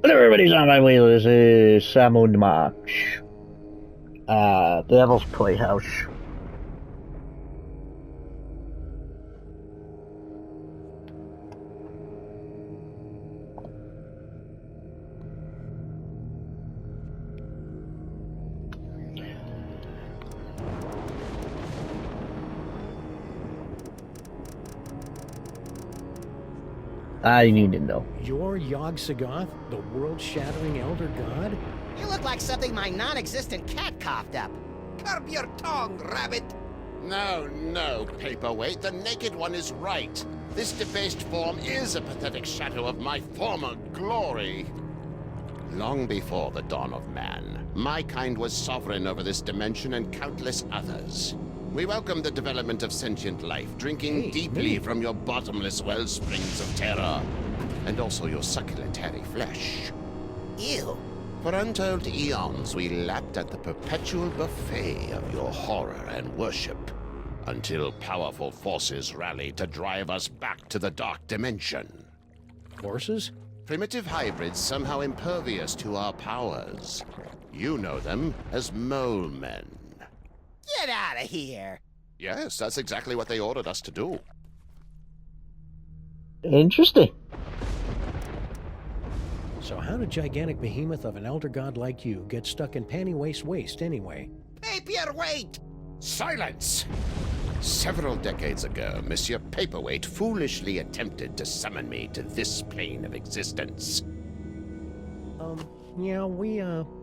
Hello, everybody's on my wheel. This is Samu March. Devil's Playhouse. I need to know. You're Yog-Sothoth, the world-shattering Elder God? You look like something my non-existent cat coughed up. Curb your tongue, rabbit! No, no, Paperweight. The Naked One is right. This debased form is a pathetic shadow of my former glory. Long before the dawn of man, my kind was sovereign over this dimension and countless others. We welcome the development of sentient life, drinking deeply from your bottomless well springs of terror, and also your succulent hairy flesh. Ew. For untold eons, we lapped at the perpetual buffet of your horror and worship, until powerful forces rallied to drive us back to the dark dimension. Forces? Primitive hybrids somehow impervious to our powers. You know them as mole men. Get out of here. Yes, that's exactly what they ordered us to do. Interesting. So how did gigantic behemoth of an elder god like you get stuck in panty waste anyway? Paperweight! Silence! Several decades ago, Monsieur Paperweight foolishly attempted to summon me to this plane of existence. Yeah, we,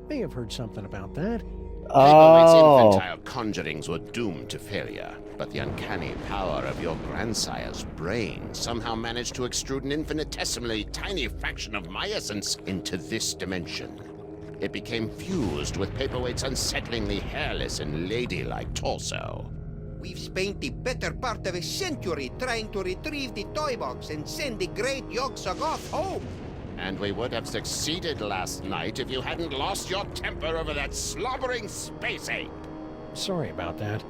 may have heard something about that. Paperweight's Oh. infantile conjurings were doomed to failure, but the uncanny power of your grandsire's brain somehow managed to extrude an infinitesimally tiny fraction of my essence into this dimension. It became fused with Paperweight's unsettlingly hairless and ladylike torso. We've spent the better part of a century trying to retrieve the toy box and send the great Yog-Sothoth home. And we would have succeeded last night if you hadn't lost your temper over that slobbering space ape. Sorry about that.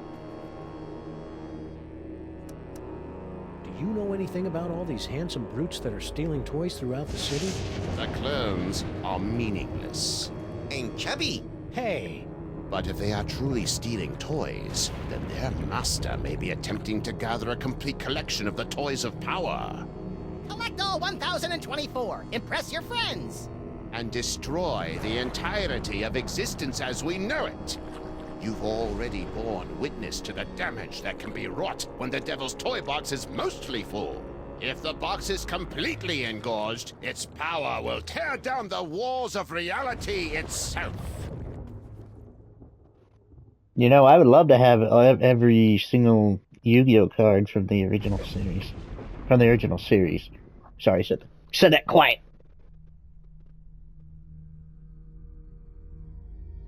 Do you know anything about all these handsome brutes that are stealing toys throughout the city? The clones are meaningless. And chubby. Hey! But if they are truly stealing toys, then their master may be attempting to gather a complete collection of the toys of power. Collect all 1,024. Impress your friends. And destroy the entirety of existence as we know it. You've already borne witness to the damage that can be wrought when the Devil's Toy Box is mostly full. If the box is completely engorged, its power will tear down the walls of reality itself. You know, I would love to have every single Yu-Gi-Oh card from the original series. Sorry, said that quiet.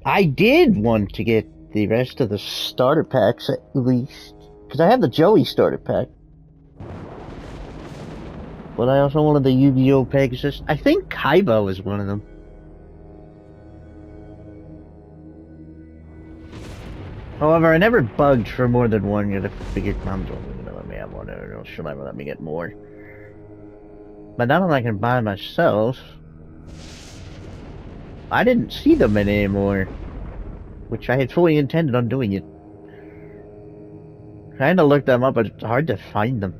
I did want to get the rest of the starter packs at least, because I have the Joey starter pack. But I also wanted the Yu-Gi-Oh Pegasus. I think Kaiba is one of them. However, I never bugged for more than one, yet I figured Mom's only gonna let me have one, or she'll never let me get more. But now that I can buy myself, I didn't see them anymore, which I had fully intended on doing it. Trying to look them up, but it's hard to find them.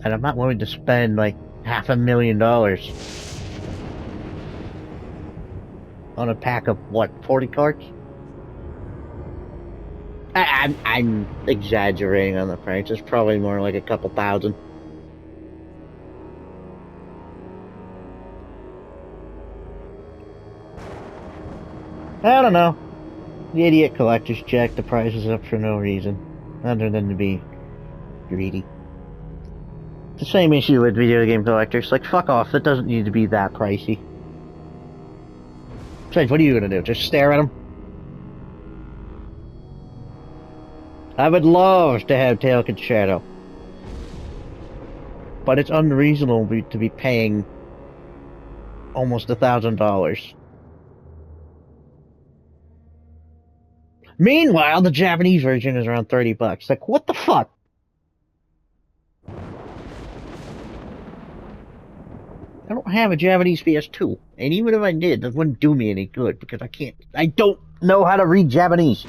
And I'm not willing to spend like $500,000 on a pack of, what, 40 cards? I'm exaggerating on the price. It's probably more like a couple thousand. I don't know. The idiot collectors jack the prices up for no reason, other than to be greedy. The same issue with video game collectors. Like, fuck off. That doesn't need to be that pricey. Besides, what are you gonna do? Just stare at them? I would love to have Tail Kid Shadow, but it's unreasonable to be paying almost $1,000. Meanwhile, the Japanese version is around $30. Like, what the fuck? I don't have a Japanese PS2. And even if I did, that wouldn't do me any good because I don't know how to read Japanese.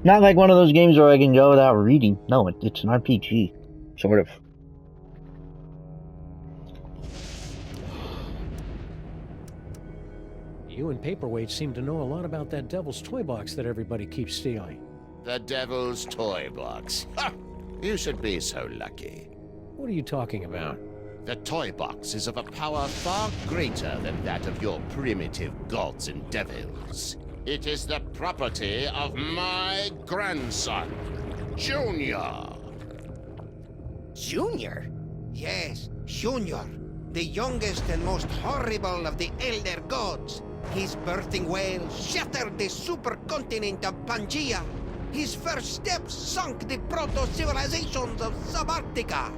Not like one of those games where I can go without reading. No, it's an RPG. Sort of. You and Paperweight seem to know a lot about that Devil's Toy Box that everybody keeps stealing. The Devil's Toy Box. Ha! You should be so lucky. What are you talking about? The toy box is of a power far greater than that of your primitive gods and devils. It is the property of my grandson, Junior. Junior? Yes, Junior, the youngest and most horrible of the Elder Gods. His birthing wail shattered the supercontinent of Pangea. His first steps sunk the proto-civilizations of Subarctica.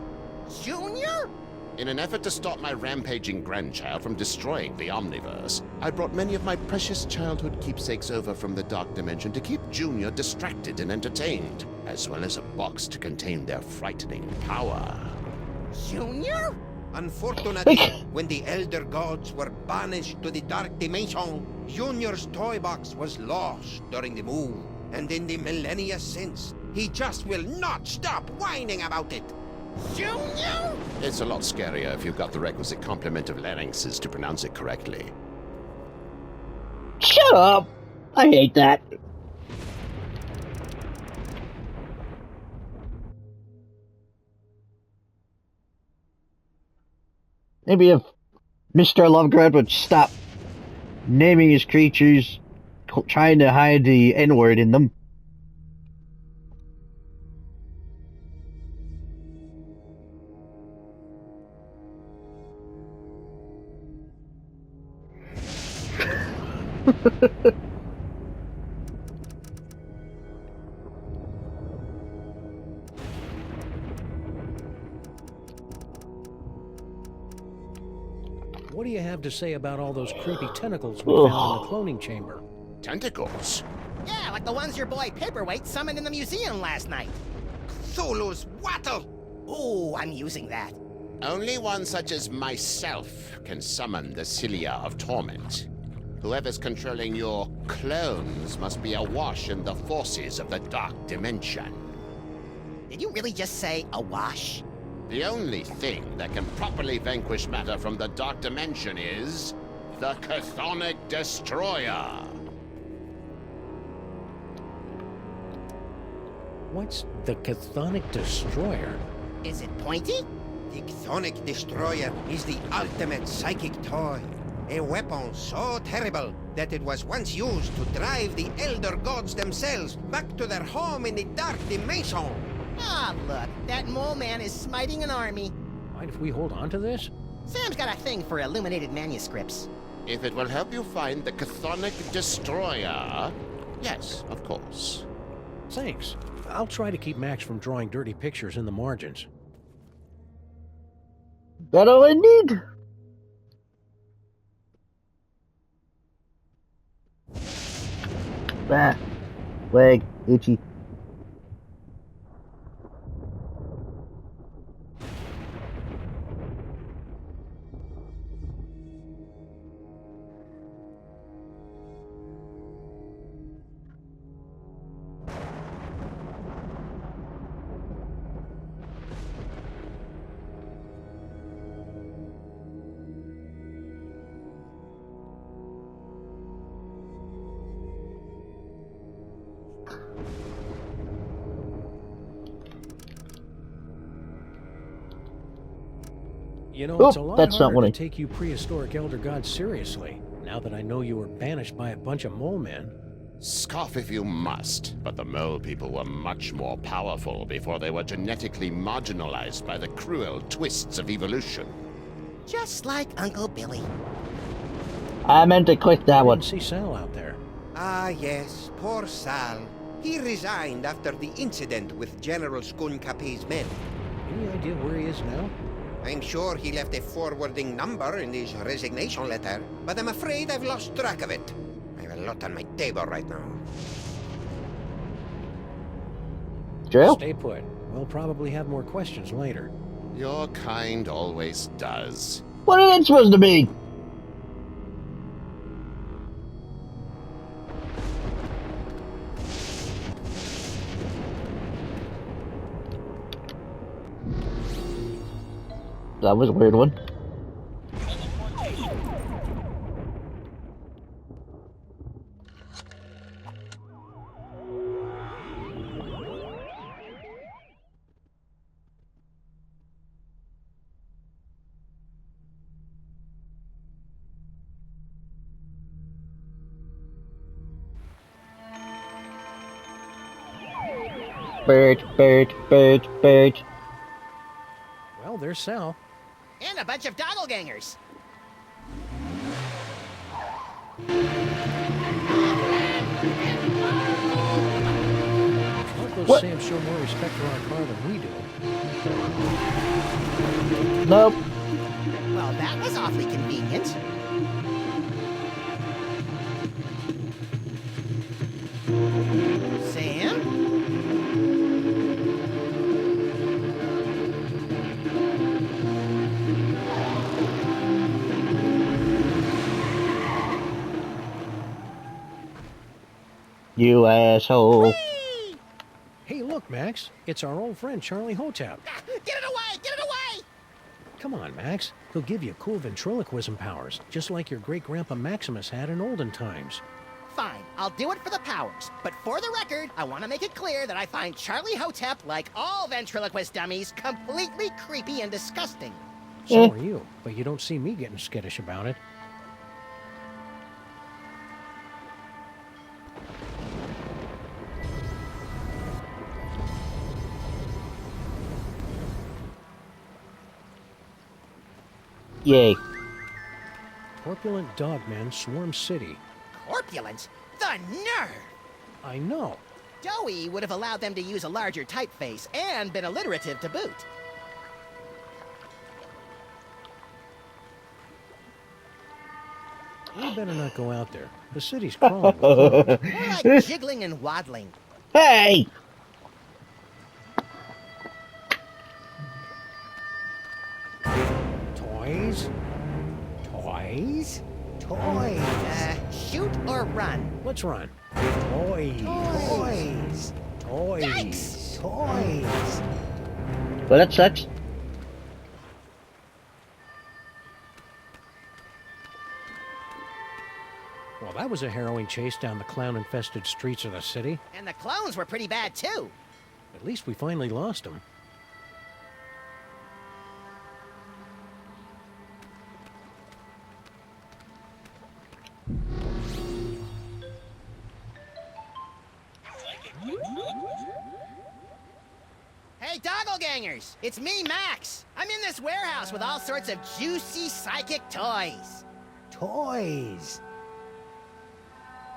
Junior? In an effort to stop my rampaging grandchild from destroying the Omniverse, I brought many of my precious childhood keepsakes over from the Dark Dimension to keep Junior distracted and entertained, as well as a box to contain their frightening power. Junior? Unfortunately, when the Elder Gods were banished to the Dark Dimension, Junior's toy box was lost during the move. And in the millennia since, he just will not stop whining about it. Junior? It's a lot scarier if you've got the requisite complement of larynxes to pronounce it correctly. Shut up! I hate that. Maybe if Mr. Lovecraft would stop naming his creatures, trying to hide the N-word in them. What do you have to say about all those creepy tentacles we found in the cloning chamber? Tentacles? Yeah, like the ones your boy Paperweight summoned in the museum last night. Cthulhu's wattle! Ooh, I'm using that. Only one such as myself can summon the Cilia of Torment. Whoever's controlling your clones must be awash in the forces of the Dark Dimension. Did you really just say awash? The only thing that can properly vanquish matter from the Dark Dimension is the Chthonic Destroyer. What's the Chthonic Destroyer? Is it pointy? The Chthonic Destroyer is the ultimate psychic toy. A weapon so terrible that it was once used to drive the Elder Gods themselves back to their home in the Dark Dimension. Ah, look, that mole man is smiting an army. Mind if we hold on to this? Sam's got a thing for illuminated manuscripts. If it will help you find the Chthonic Destroyer, yes, of course. Thanks. I'll try to keep Max from drawing dirty pictures in the margins. That all I need? Ah, leg, itchy. You know, Oh, it's a lot that's not harder what to I- take you prehistoric elder gods seriously, now that I know you were banished by a bunch of mole men. Scoff if you must, but the mole people were much more powerful before they were genetically marginalized by the cruel twists of evolution. Just like Uncle Billy. I meant to click that I one. didn't see Sal out there. Ah, yes, poor Sal. He resigned after the incident with General Skunkapi's men. Any idea where he is now? I'm sure he left a forwarding number in his resignation letter, but I'm afraid I've lost track of it. I have a lot on my table right now. Jail? Stay put. We'll probably have more questions later. Your kind always does. What are they supposed to be? That was a weird one. Bird, bird, bird, bird. Well, there's Sal. And a bunch of doppelgangers. Hope those What? Sams show more respect for our car than we do. Nope. Well, that was awfully convenient. Sam? You asshole. Whee! Hey, look, Max. It's our old friend Charlie Hotep. Ah, get it away! Get it away! Come on, Max. He'll give you cool ventriloquism powers, just like your great-grandpa Maximus had in olden times. Fine, I'll do it for the powers. But for the record, I want to make it clear that I find Charlie Hotep, like all ventriloquist dummies, completely creepy and disgusting. So are you, but you don't see me getting skittish about it. Yay. Corpulent dogmen swarm city. Corpulent? The nerve! I know. Doughy would have allowed them to use a larger typeface and been alliterative to boot. We better not go out there. The city's crawling with crowds. More like jiggling and waddling. Hey! Toys? Toys? Toys. Shoot or run? Let's run. Toys. Toys. Toys. Yikes. Toys. Well, that sucks. Well, that was a harrowing chase down the clown-infested streets of the city. And the clones were pretty bad, too. At least we finally lost them. Hey, doppelgangers! It's me, Max! I'm in this warehouse with all sorts of juicy psychic toys. Toys.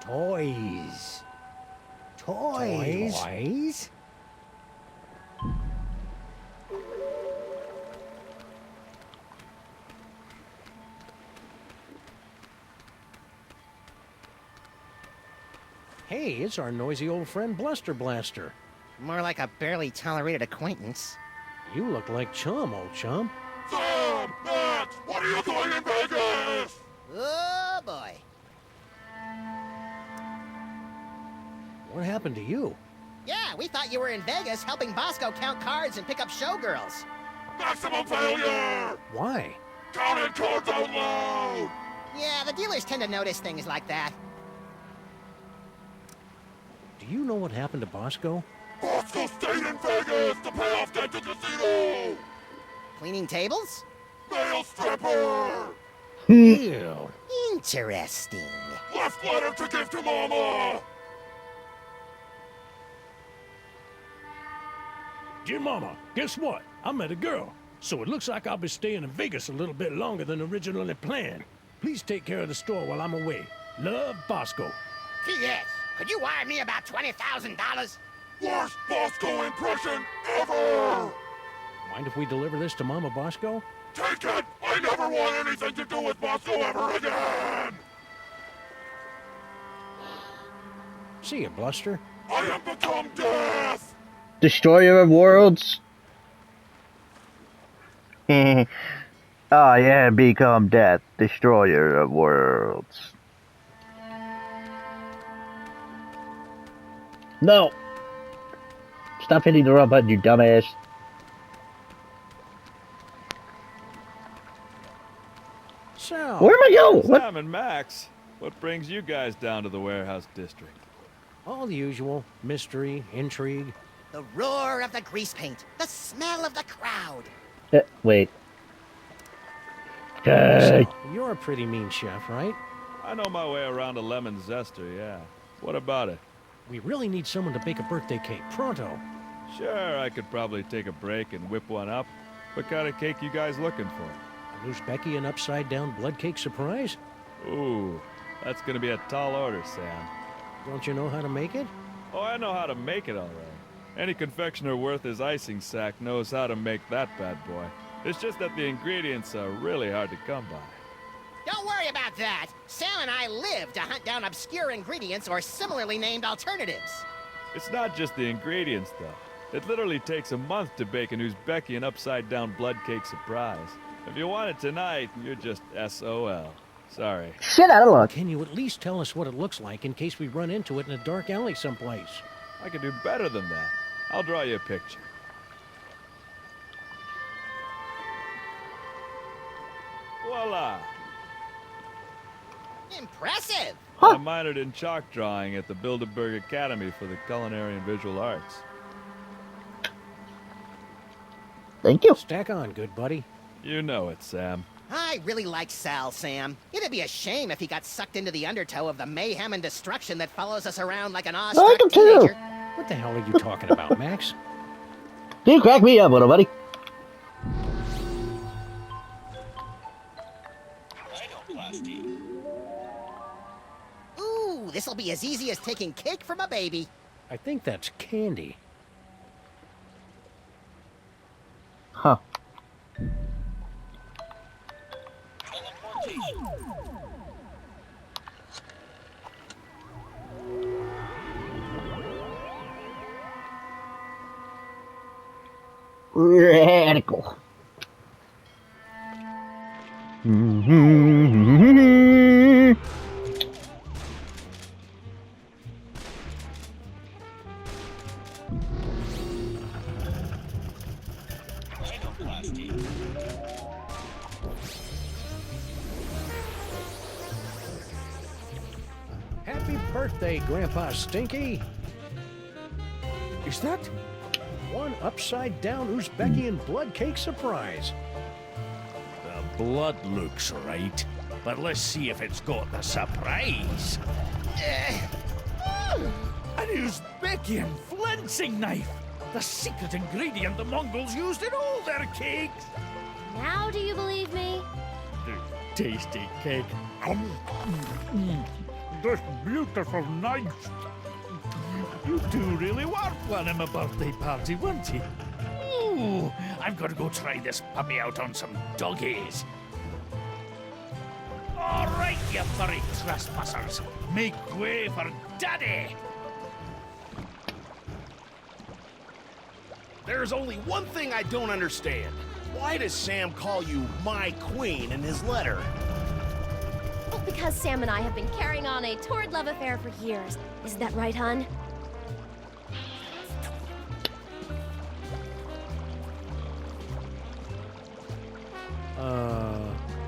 Toys. Toys. Toys? Hey, it's our noisy old friend Bluster Blaster. More like a barely tolerated acquaintance. You look like Chum, old chum. Sam! Max! What are you doing in Vegas? Oh, boy. What happened to you? Yeah, we thought you were in Vegas helping Bosco count cards and pick up showgirls. Maximum failure! Why? Counting cards out loud! Yeah, the dealers tend to notice things like that. Do you know what happened to Bosco? Bosco stayed in Vegas to pay off debt to casino! Cleaning tables? Male stripper! Ew. Interesting. Left letter to give to Mama! Dear Mama, guess what? I met a girl. So it looks like I'll be staying in Vegas a little bit longer than originally planned. Please take care of the store while I'm away. Love, Bosco. P.S. Could you wire me about $20,000? Worst Bosco impression ever! Mind if we deliver this to Mama Bosco? Take it! I never want anything to do with Bosco ever again! See ya, Bluster. I have become death! Destroyer of worlds. Oh yeah, become death, destroyer of worlds. No! Stop hitting the wrong button, you dumbass. So, Where am I going? What? Sam and Max, what brings you guys down to the warehouse district? all the usual mystery, intrigue. The roar of the grease paint, the smell of the crowd. Wait. So, you're a pretty mean chef, right? I know my way around a lemon zester, yeah. What about it? We really need someone to bake a birthday cake, pronto. Sure, I could probably take a break and whip one up. What kind of cake you guys looking for? Lose Becky an upside-down blood cake surprise? Ooh, that's gonna be a tall order, Sam. Don't you know how to make it? Oh, I know how to make it all right. Any confectioner worth his icing sack knows how to make that bad boy. It's just that the ingredients are really hard to come by. Don't worry about that. Sam and I live to hunt down obscure ingredients or similarly named alternatives. It's not just the ingredients, though. It literally takes a month to bake an Uzbeki and upside-down blood cake surprise. If you want it tonight, you're just SOL. Sorry. Shit out of luck. Can you at least tell us what it looks like in case we run into it in a dark alley someplace? I can do better than that. I'll draw you a picture. Voila! Impressive! I minored in chalk drawing at the Bilderberg Academy for the Culinary and Visual Arts. Thank you. Stack on, good buddy. You know it, Sam. I really like Sal, Sam. It'd be a shame if he got sucked into the undertow of the mayhem and destruction that follows us around like an I awestruck like him too. teenager. What the hell are you talking about, Max? You crack me up, little buddy. Ooh, this'll be as easy as taking cake from a baby. I think that's candy. Huh. Radical. Happy birthday, Grandpa Stinky! Is that? One upside-down Uzbekian blood cake surprise. The blood looks right, but let's see if it's got the surprise. An Uzbekian flensing knife! The secret ingredient the Mongols used in all their cakes! Now do you believe me? Tasty cake. This beautiful knife. You two really were planning a birthday party, weren't you? Ooh, I'm gonna go try this puppy out on some doggies. All right, you furry trespassers. Make way for Daddy! There's only one thing I don't understand. Why does Sam call you my queen in his letter? Oh, because Sam and I have been carrying on a torrid love affair for years. Isn't that right, hon?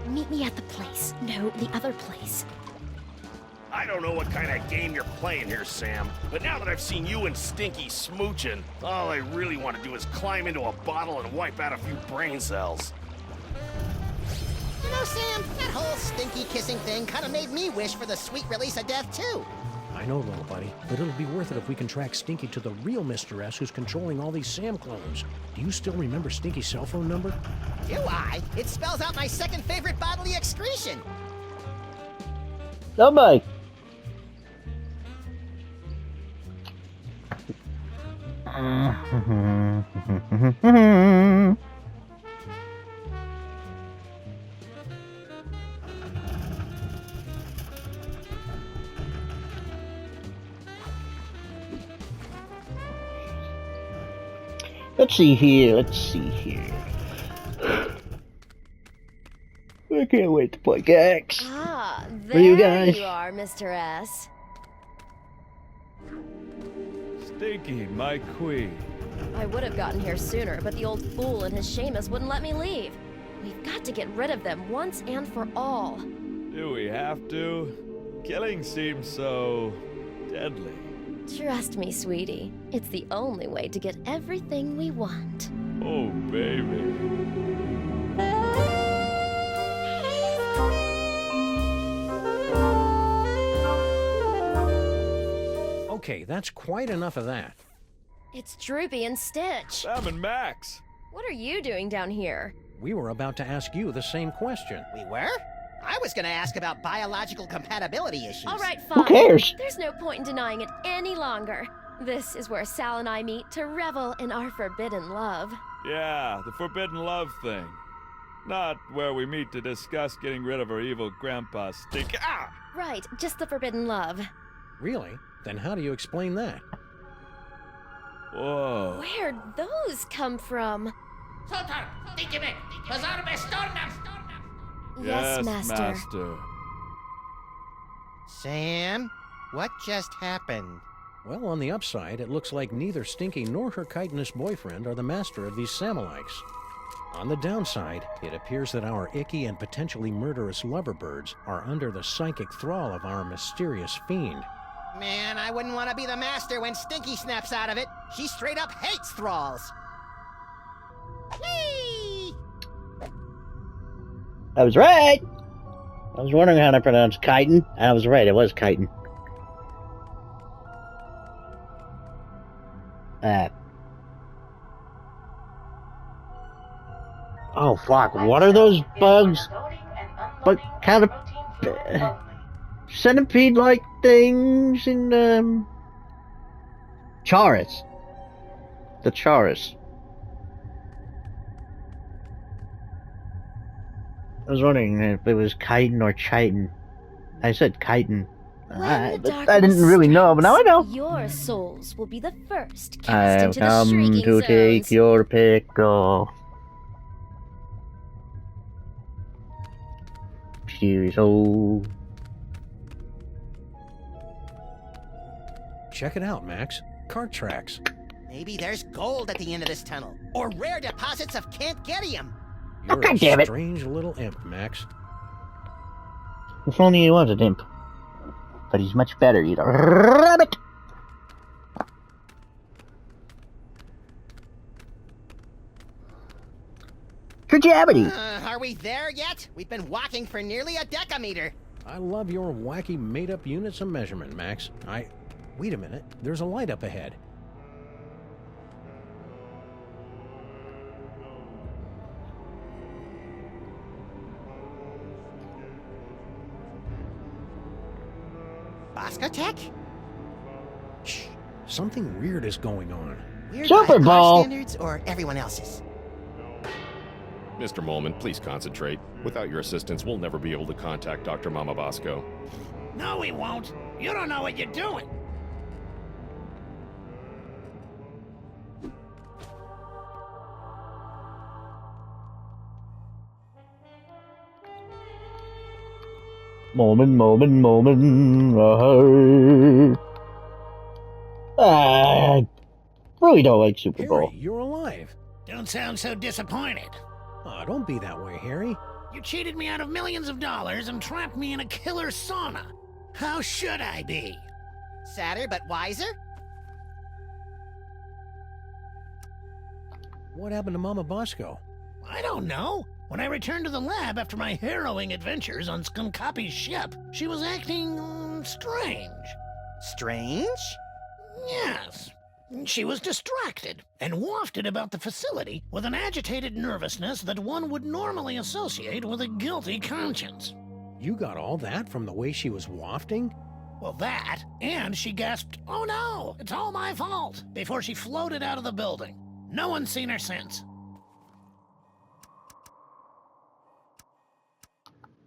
Meet me at the place. No, the other place. I don't know what kind of game you're playing here, Sam, but now that I've seen you and Stinky smooching, all I really want to do is climb into a bottle and wipe out a few brain cells. You know, Sam, that whole stinky kissing thing kind of made me wish for the sweet release of death, too. I know, little buddy, but it'll be worth it if we can track Stinky to the real Mr. S who's controlling all these Sam clones. Do you still remember Stinky's cell phone number? Do I? It spells out my second favorite bodily excretion. Oh my. Let's see here. I can't wait to play Gex. Ah, For there you guys. you are, Mr. S. Stinky, my queen. I would have gotten here sooner, but the old fool and his Seamus wouldn't let me leave. We've got to get rid of them once and for all. Do we have to? Killing seems so deadly. Trust me, sweetie. It's the only way to get everything we want. Oh, baby. Okay, that's quite enough of that. It's Droopy and Stitch. Sam and Max. What are you doing down here? We were about to ask you the same question. We were? I was gonna ask about biological compatibility issues. All right, Who fine. cares? There's no point in denying it any longer. This is where Sal and I meet to revel in our forbidden love. Yeah, the forbidden love thing. Not where we meet to discuss getting rid of our evil grandpa Stinky. Ah! Right, just the forbidden love. Really? Then how do you explain that? Whoa. Where'd those come from? Yes, Master. Sam, what just happened? Well, on the upside, it looks like neither Stinky nor her chitinous boyfriend are the master of these Samuelites. On the downside, it appears that our icky and potentially murderous loverbirds are under the psychic thrall of our mysterious fiend. Man, I wouldn't want to be the master when Stinky snaps out of it. She straight up hates thralls. Whee! I was right. I was wondering how to pronounce chitin. I was right. It was chitin. Oh fuck! What are those bugs? But kind of centipede-like things in Charis. The Charis. I was wondering if it was chitin or chitin. I said chitin. When the But I darkness didn't really know, but now I know. strikes, your souls will be the first cast I've into the come shrieking to take zones. your pickle. Cheerio. Check it out, Max. Cart tracks. Maybe there's gold at the end of this tunnel, or rare deposits of Cantgetium. You're God damn a it. strange little imp, Max. If only he was an imp. But he's much better. He's a rabbit. Kerjabbity. Are we there yet? We've been walking for nearly a decameter. I love your wacky made-up units of measurement, Max. Wait a minute. There's a light up ahead. Boscotech? Shh. Something weird is going on. Weird Super by our Bowl. standards or everyone else's? Mr. Molman, please concentrate. Without your assistance, we'll never be able to contact Dr. Mama Bosco. No, we won't. You don't know what you're doing. Moment. I really don't like Super Bowl. Harry, you're alive. Don't sound so disappointed. Oh, don't be that way, Harry. You cheated me out of millions of dollars and trapped me in a killer sauna. How should I be? Sadder but wiser? What happened to Mama Bosco? I don't know. When I returned to the lab after my harrowing adventures on Skunkapi's ship, she was acting strange. Strange? Yes. She was distracted and wafted about the facility with an agitated nervousness that one would normally associate with a guilty conscience. You got all that from the way she was wafting? Well, that, and she gasped, "Oh no, it's all my fault," before she floated out of the building. No one's seen her since.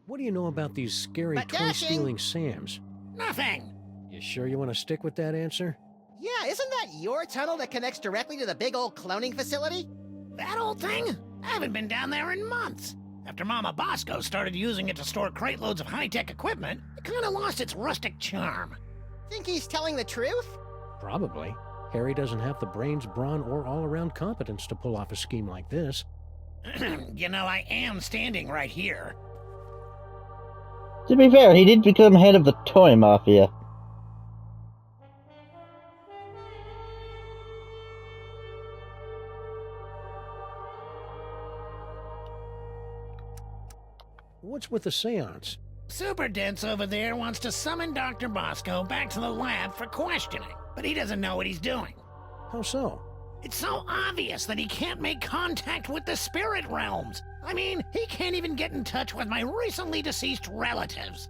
What do you know about these scary But dashing. toy-stealing Sams? Nothing. You sure you want to stick with that answer? Yeah, isn't that your tunnel that connects directly to the big old cloning facility? That old thing? I haven't been down there in months. After Mama Bosco started using it to store crate loads of high-tech equipment, it kinda lost its rustic charm. Think he's telling the truth? Probably. Harry doesn't have the brains, brawn, or all-around competence to pull off a scheme like this. You know, I am standing right here. To be fair, he did become head of the toy mafia. What's with the seance? Super Dense over there wants to summon Dr. Bosco back to the lab for questioning, but he doesn't know what he's doing. How so? It's so obvious that he can't make contact with the spirit realms. I mean, he can't even get in touch with my recently deceased relatives.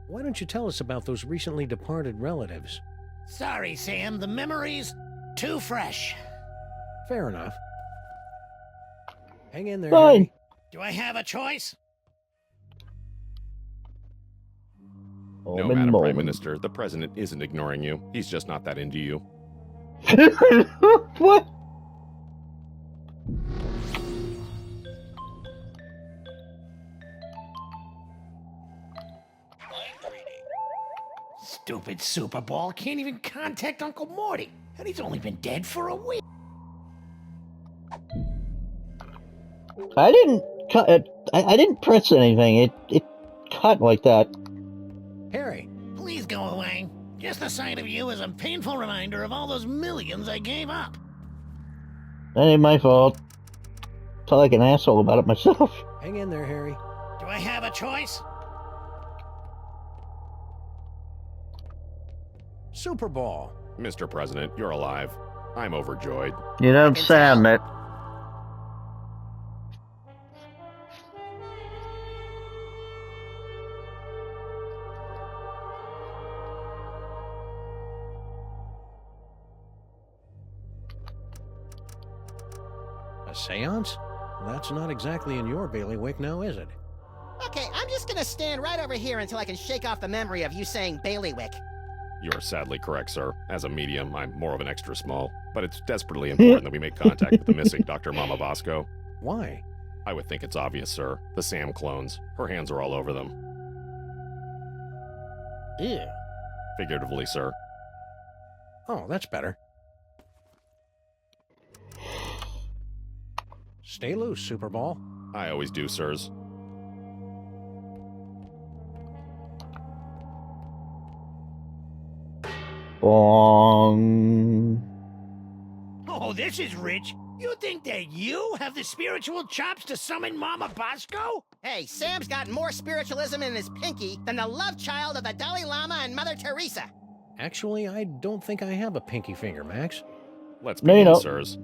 Why don't you tell us about those recently departed relatives? Sorry, Sam, the memory's too fresh. Fair enough. Hang in there, Fine. Harry. Do I have a choice? No, Madam Prime Minister, the President isn't ignoring you. He's just not that into you. What? Stupid Super Ball can't even contact Uncle Morty, and he's only been dead for a week. I didn't cut it. I didn't press anything. It cut like that. Harry. Please go away. Just the sight of you is a painful reminder of all those millions I gave up. That ain't my fault. Felt like an asshole about it myself. Hang in there, Harry. Do I have a choice? Super Ball. Mr. President, you're alive. I'm overjoyed. You don't sound it. A seance? That's not exactly in your bailiwick now, is it? Okay, I'm just gonna stand right over here until I can shake off the memory of you saying bailiwick. You are sadly correct, sir. As a medium, I'm more of an extra small. But it's desperately important that we make contact with the missing Dr. Mama Bosco. Why? I would think it's obvious, sir. The Sam clones. Her hands are all over them. Ew. Figuratively, sir. Oh, that's better. Stay loose, Super Ball. I always do, sirs. Bong. Oh, this is rich. You think that you have the spiritual chops to summon Mama Bosco? Hey, Sam's got more spiritualism in his pinky than the love child of the Dalai Lama and Mother Teresa. Actually, I don't think I have a pinky finger, Max. Let's No, you begin, don't. sirs.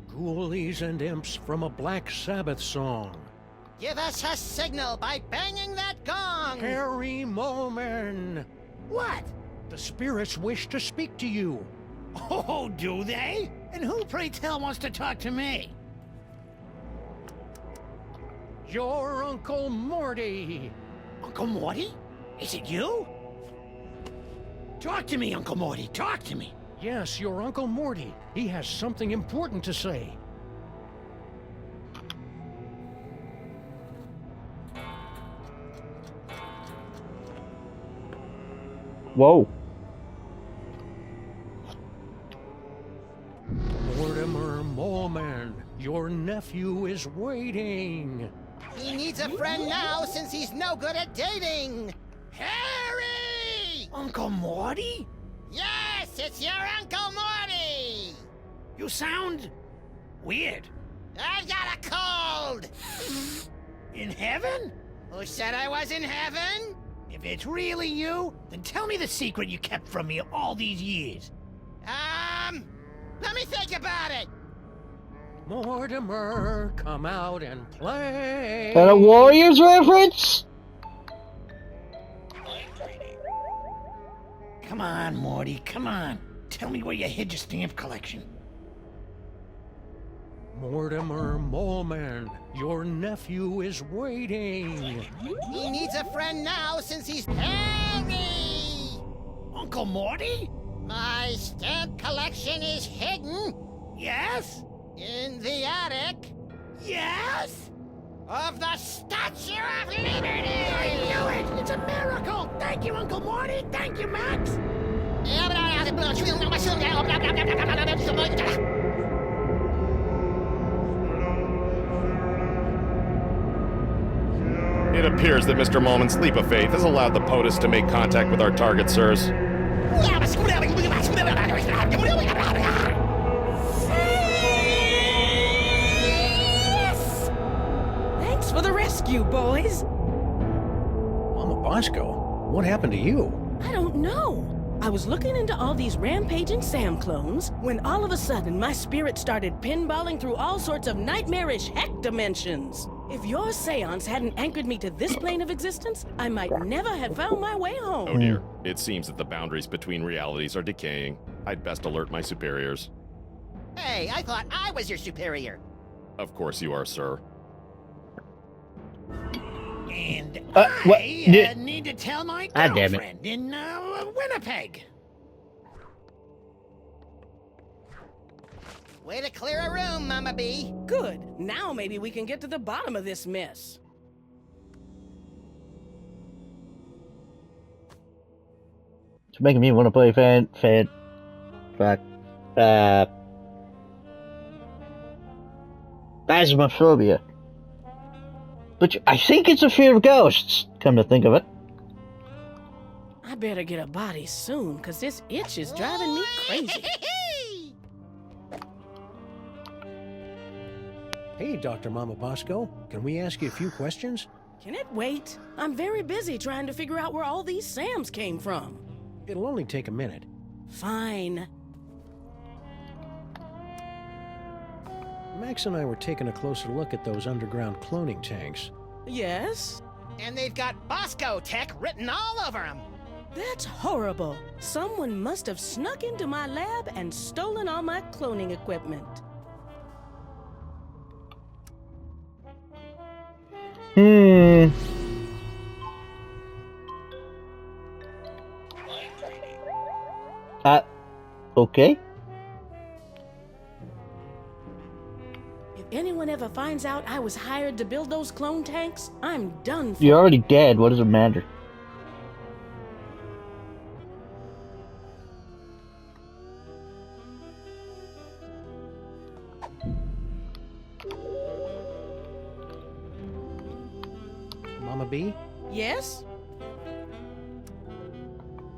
Ghoulies and imps from a Black Sabbath song. Give us a signal by banging that gong. Harry Moleman. What? The spirits wish to speak to you. Oh, do they? And who, pray tell, wants to talk to me? Your Uncle Morty. Uncle Morty? Is it you? Talk to me, Uncle Morty. Talk to me. Yes, your Uncle Morty. He has something important to say. Whoa. Mortimer Moleman, your nephew is waiting. He needs a friend now since he's no good at dating. Harry! Uncle Morty? Yes, it's your Uncle Morty! You sound weird. I've got a cold! In heaven? Who said I was in heaven? If it's really you, then tell me the secret you kept from me all these years. Let me think about it. Mortimer, come out and play. That a Warriors reference? Come on, Morty, come on. Tell me where you hid your stamp collection. Mortimer Moleman, your nephew is waiting. He needs a friend now since he's Harry! Uncle Morty? My stamp collection is hidden Yes? In the attic Yes? of the Statue of Liberty! I knew it! It's a miracle! Thank you, Uncle Morty! Thank you, Max! It appears that Mr. Molman's leap of faith has allowed the POTUS to make contact with our target, sirs. Thanks for the rescue, boys. Mama Bosco, what happened to you? I don't know. I was looking into all these rampaging Sam clones when all of a sudden my spirit started pinballing through all sorts of nightmarish heck dimensions. If your seance hadn't anchored me to this plane of existence, I might never have found my way home. Oh dear. It seems that the boundaries between realities are decaying. I'd best alert my superiors. Hey, I thought I was your superior. Of course you are, sir. And what? I need to tell my Ah, damn it. girlfriend in Winnipeg. Way to clear a room, Mama B. Good. Now maybe we can get to the bottom of this mess. It's making me want to play Phasmophobia. But I think it's a fear of ghosts, come to think of it. I better get a body soon, because this itch is driving me crazy. Hey, Dr. Mama Bosco, can we ask you a few questions? Can it wait? I'm very busy trying to figure out where all these Sams came from. It'll only take a minute. Fine. Max and I were taking a closer look at those underground cloning tanks. Yes? And they've got Bosco Tech written all over them. That's horrible. Someone must have snuck into my lab and stolen all my cloning equipment. Okay. If anyone ever finds out I was hired to build those clone tanks, I'm done for. You're already dead, what does it matter? Mama B? Yes?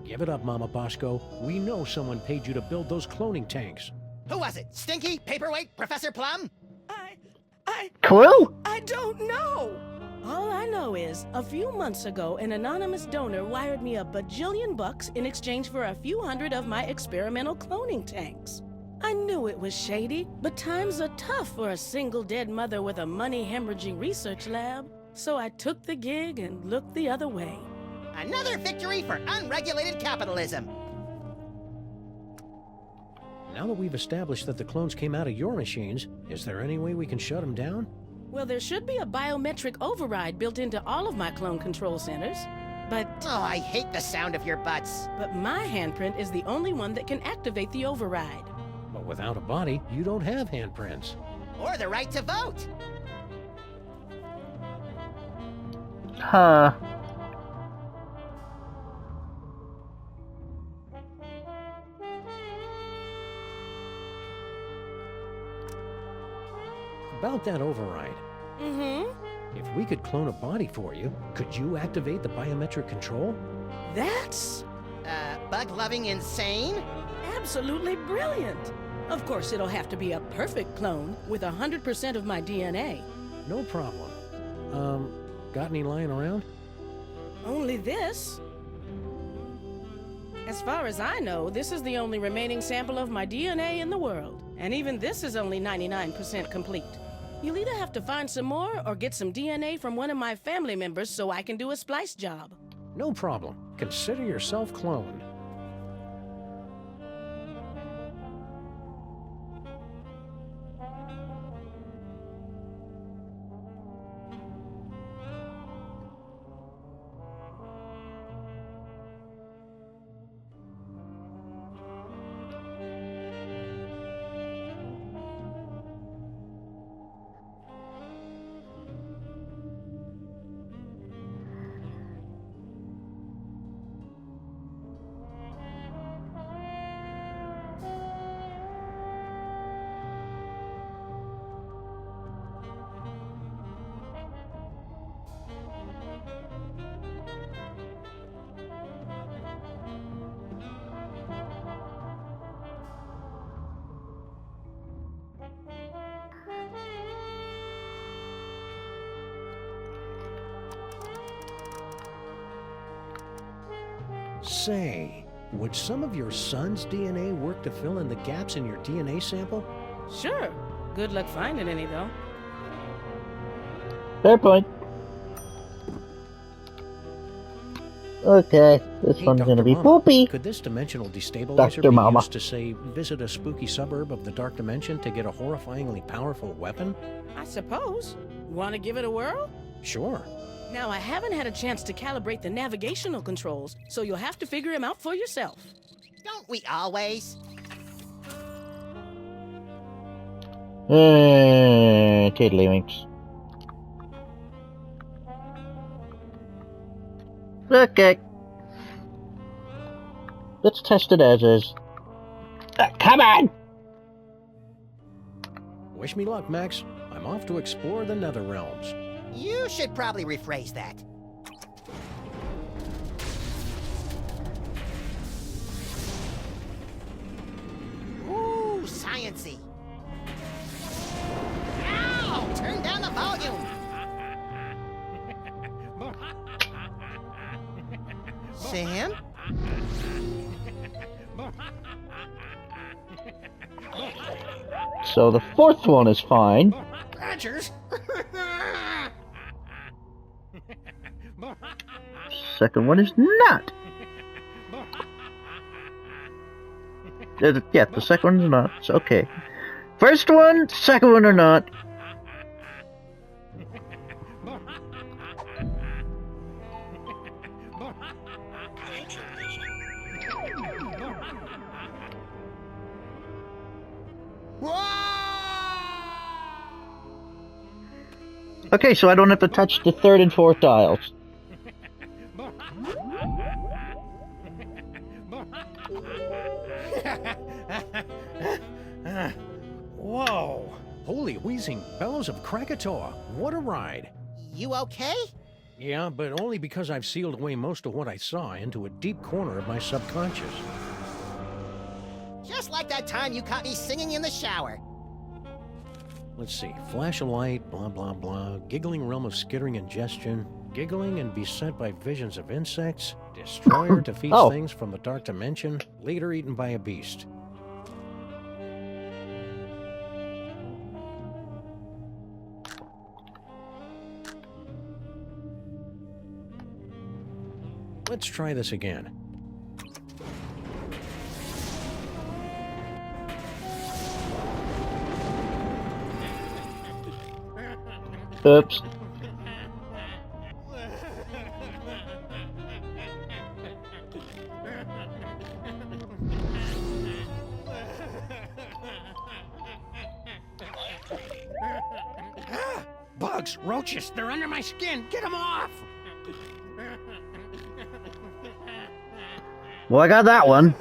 Give it up, Mama Bosco. We know someone paid you to build those cloning tanks. Who was it? Stinky? Paperweight? Professor Plum? Clue? I don't know. All I know is, a few months ago, an anonymous donor wired me $1 bajillion in exchange for a few hundred of my experimental cloning tanks. I knew it was shady, but times are tough for a single dead mother with a money-hemorrhaging research lab. So I took the gig and looked the other way. Another victory for unregulated capitalism. Now that we've established that the clones came out of your machines, is there any way we can shut them down? Well, there should be a biometric override built into all of my clone control centers. But Oh, I hate the sound of your butts. my handprint is the only one that can activate the override. But without a body, you don't have handprints. Or the right to vote. Huh. About that override. If we could clone a body for you, could you activate the biometric control? That's Bug-loving insane? absolutely brilliant. Of course, it'll have to be a perfect clone with 100% of my DNA. No problem. Got any lying around? Only this. As far as I know, this is the only remaining sample of my DNA in the world. And even this is only 99% complete. You'll either have to find some more or get some DNA from one of my family members so I can do a splice job. No problem. Consider yourself cloned. Say, would some of your son's DNA work to fill in the gaps in your DNA sample? Sure. Good luck finding any, though. Fair point. Okay, this Hey, one's Dr. gonna be Mama, poopy. Could this dimensional destabilizer Dr. be Mama. used to, say, visit a spooky suburb of the Dark Dimension to get a horrifyingly powerful weapon? I suppose. Want to give it a whirl? Sure. Now, I haven't had a chance to calibrate the navigational controls, so you'll have to figure them out for yourself. Don't we always? Tiddlywinks. Okay. Let's test it as is. Come on! Wish me luck, Max. I'm off to explore the Nether Realms. You should probably rephrase that. Ooh, science-y. Ow! Turn down the volume! Sam? So the fourth one is fine. Badgers? Second one is not. Yeah, the second one's not. It's okay. First one, second one or not. Okay, so I don't have to touch the third and fourth dials. Whoa! Holy wheezing bellows of Krakatoa. What a ride. You okay? Yeah, but only because I've sealed away most of what I saw into a deep corner of my subconscious. Just like that time you caught me singing in the shower. Let's see. Flash of light, blah, blah, blah. Giggling realm of skittering ingestion. Giggling and beset by visions of insects. Destroyer defeats things from the dark dimension. Later eaten by a beast. Let's try this again. Oops. Bugs, roaches, they're under my skin. Get them off! Well, I got that one.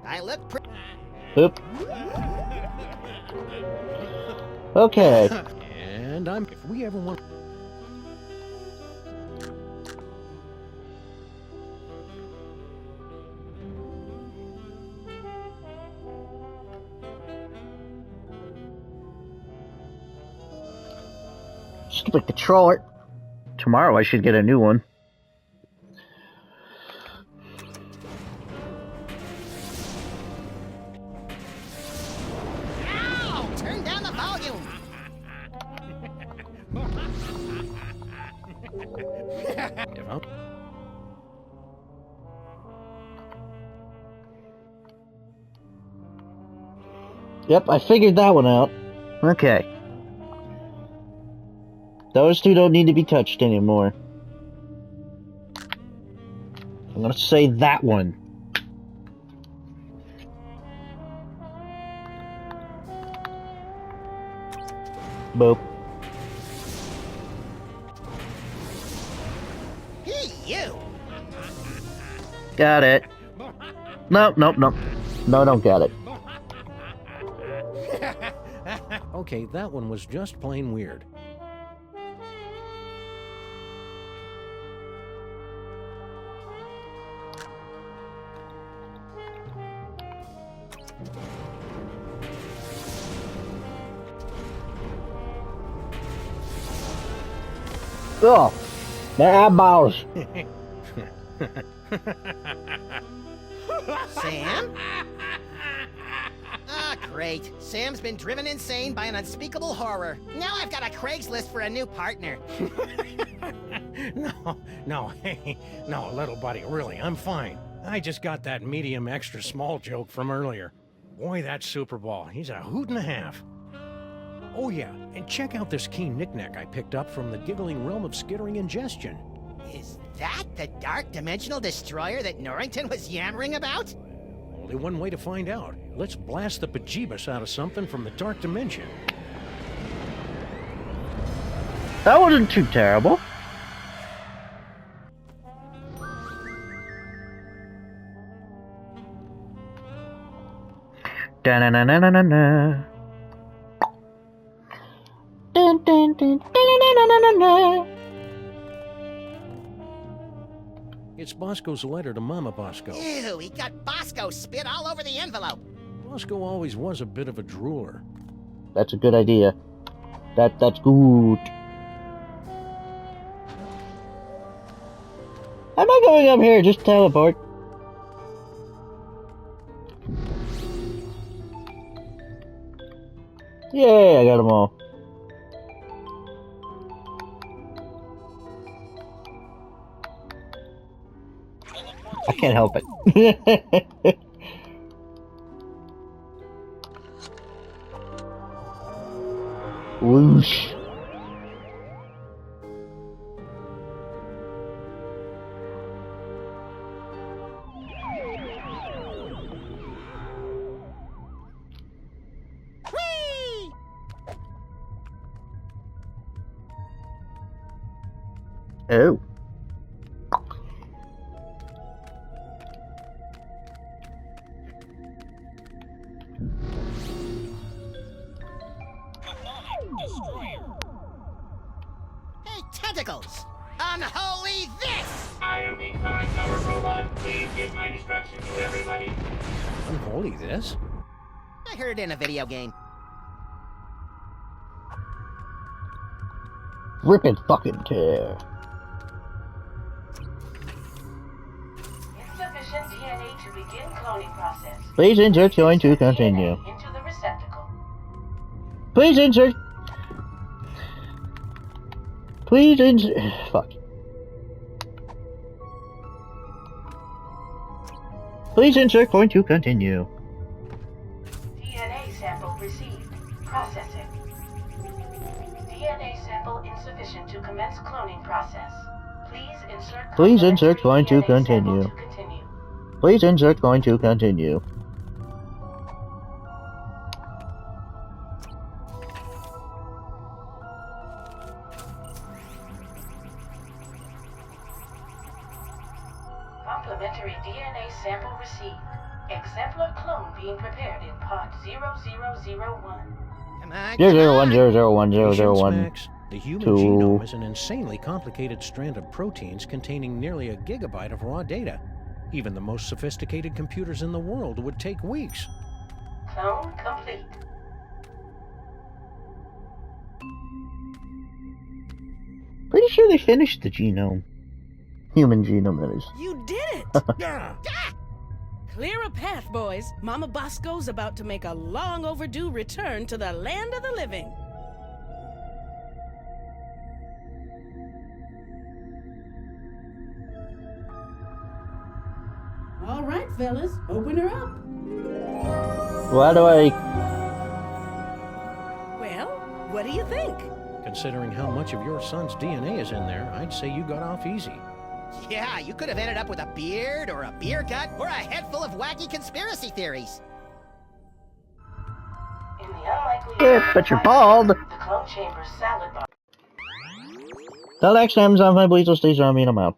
I look pretty. Oop. Okay. And if we ever want... Stupid controller. Tomorrow I should get a new one. Ow! Turn down the volume! Yep, I figured that one out. Okay. Those two don't need to be touched anymore. I'm gonna say that one. Boop. Hey, you! Got it. Nope, nope, nope. No, don't got it. Okay, that one was just plain weird. Oh, they're eyeballs. Sam? Ah, great. Sam's been driven insane by an unspeakable horror. Now I've got a Craigslist for a new partner. No, little buddy, really, I'm fine. I just got that medium extra small joke from earlier. Boy, that Super Ball, he's a hoot and a half. Oh yeah, and check out this key knick-knack I picked up from the giggling realm of skittering ingestion. Is that the dark dimensional destroyer that Norrington was yammering about? Only one way to find out. Let's blast the bejeebus out of something from the dark dimension. That wasn't too terrible. Da-na-na-na-na-na. Dun, dun, dun, da-na-na-na-na-na. It's Bosco's letter to Mama Bosco. Ew, he got Bosco spit all over the envelope. Bosco always was a bit of a drooler. That's a good idea. That's good. Am I going up here? Just teleport. Yay, I got them all. I can't help it. Whoosh. Whee! Oh. Hey, tentacles! Unholy this! I am the Comic Tower Robot. Please give my instructions to everybody. Unholy this? I heard it in a video game. Rip and fucking tear. Insufficient DNA to begin cloning process. Please insert going to continue. Into the receptacle. Please insert. Please insert. Fuck. Please insert going to continue. DNA sample received. Processing. DNA sample insufficient to commence cloning process. Please insert going to DNA continue. sample to continue. Please insert going to continue. Complementary DNA sample received. Exemplar clone being prepared in part 0001. Come on, 001001001. Max, the human Two. genome is an insanely complicated strand of proteins containing nearly a gigabyte of raw data. Even the most sophisticated computers in the world would take weeks. Clone complete. Pretty sure they finished the genome. Human genome, that is. You did it! Yeah. Clear a path, boys. Mama Bosco's about to make a long overdue return to the land of the living. All right, fellas, open her up. Why do I... Well, what do you think? Considering how much of your son's DNA is in there, I'd say you got off easy. Yeah, you could have ended up with a beard, or a beer gut, or a head full of wacky conspiracy theories. In the unlikely Yeah, but you're bald. the clone chamber's salad bar. Till next time, Zombie Bleasel stays on me and I'm out.